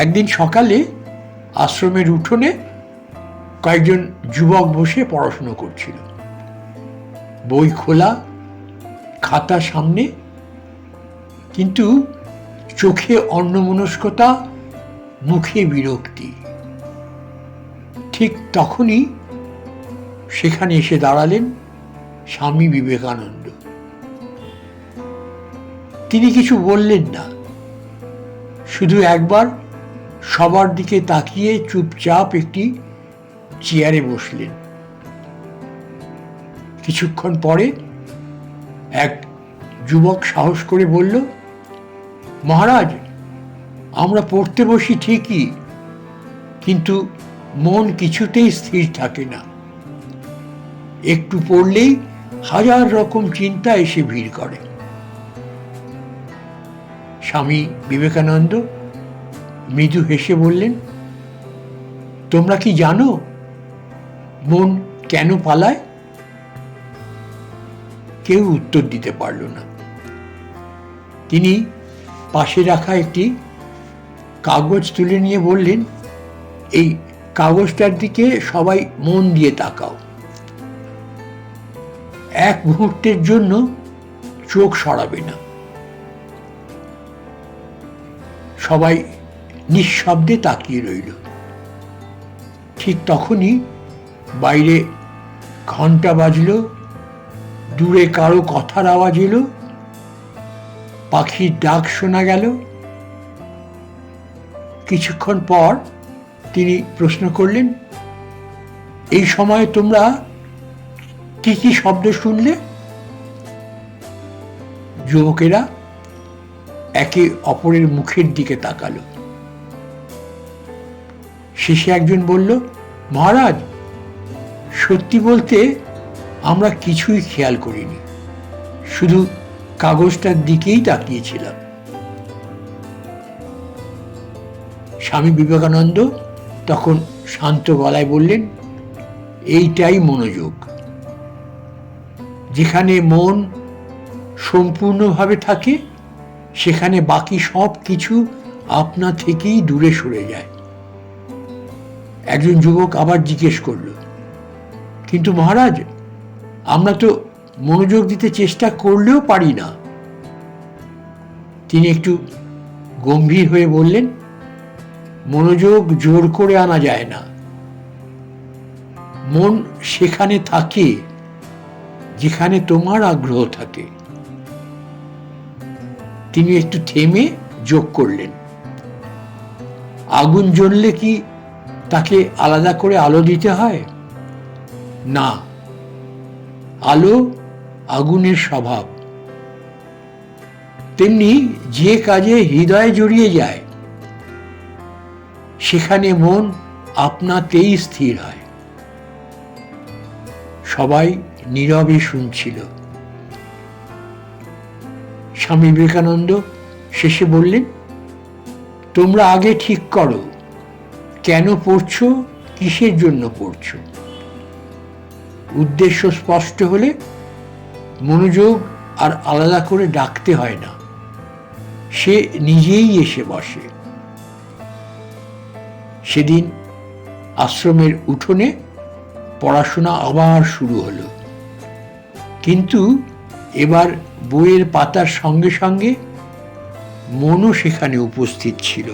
একদিন সকালে আশ্রমের উঠোনে কয়েকজন যুবক বসে পড়াশুনো করছিল। বই খোলা, খাতা সামনে, কিন্তু চোখে অন্যমনস্কতা, মুখে বিরক্তি। ঠিক তখনই সেখানে এসে দাঁড়ালেন স্বামী বিবেকানন্দ। তিনি কিছু বললেন না, শুধু একবার সবার দিকে তাকিয়ে চুপচাপ একটি চেয়ারে বসলেন। কিছুক্ষণ পরে এক যুবক সাহস করে বলল, মহারাজ, আমরা পড়তে বসি ঠিকই, কিন্তু মন কিছুতেই স্থির থাকে না। একটু পড়লেই হাজার রকম চিন্তা এসে ভিড় করে। স্বামী বিবেকানন্দ মৃদু হেসে বললেন, তোমরা কি জানো মন কেন পালায়? কেউ উত্তর দিতে পারল না। তিনি পাশে রাখা একটি কাগজ তুলে নিয়ে বললেন, এই কাগজটার দিকে সবাই মন দিয়ে তাকাও। এক মুহূর্তের জন্য চোখ সরাবে না। সবাই নিঃশব্দে তাকিয়ে রইল। ঠিক তখনই বাইরে ঘন্টা বাজল, দূরে কারো কথার আওয়াজ এলো, পাখির ডাক শোনা গেল। কিছুক্ষণ পর তিনি প্রশ্ন করলেন, এই সময় তোমরা কি কি শব্দ শুনলে? যুবকেরা একে অপরের মুখের দিকে তাকালো। শেষে একজন বলল, মহারাজ, সত্যি বলতে আমরা কিছুই খেয়াল করিনি, শুধু কাগজটার দিকেই তাকিয়েছিলাম। স্বামী বিবেকানন্দ তখন শান্ত গলায় বললেন, এইটাই মনোযোগ। যেখানে মন সম্পূর্ণভাবে থাকে, সেখানে বাকি সব কিছু আপনা থেকেই দূরে সরে যায়। একজন যুবক আবার জিজ্ঞেস করল, কিন্তু মহারাজ, আমরা তো মনোযোগ দিতে চেষ্টা করলেও পারি না। তিনি একটু গম্ভীর হয়ে বললেন, মনোযোগ জোর করে আনা যায় না। মন সেখানে থাকে যেখানে তোমার আগ্রহ থাকে। তিনি একটু থেমে যোগ করলেন, আগুন জ্বললে কি তাকে আলাদা করে আলো দিতে হয়? না, আলো আগুনের স্বভাব। তেমনি যে কাজে হৃদয় জড়িয়ে যায়, সেখানে মন আপনাতেই স্থির হয়। সবাই নীরবে শুনছিল। স্বামী বিবেকানন্দ শেষে বললেন, তোমরা আগে ঠিক করো কেন পড়ছো, কিসের জন্য পড়ছো। উদ্দেশ্য স্পষ্ট হলে মনোযোগ আর আলাদা করে ডাকতে হয় না, সে নিজেই এসে বসে। সেদিন আশ্রমের উঠোনে পড়াশোনা আবার শুরু হলো, কিন্তু এবার বইয়ের পাতার সঙ্গে সঙ্গে মনও সেখানে উপস্থিত ছিল।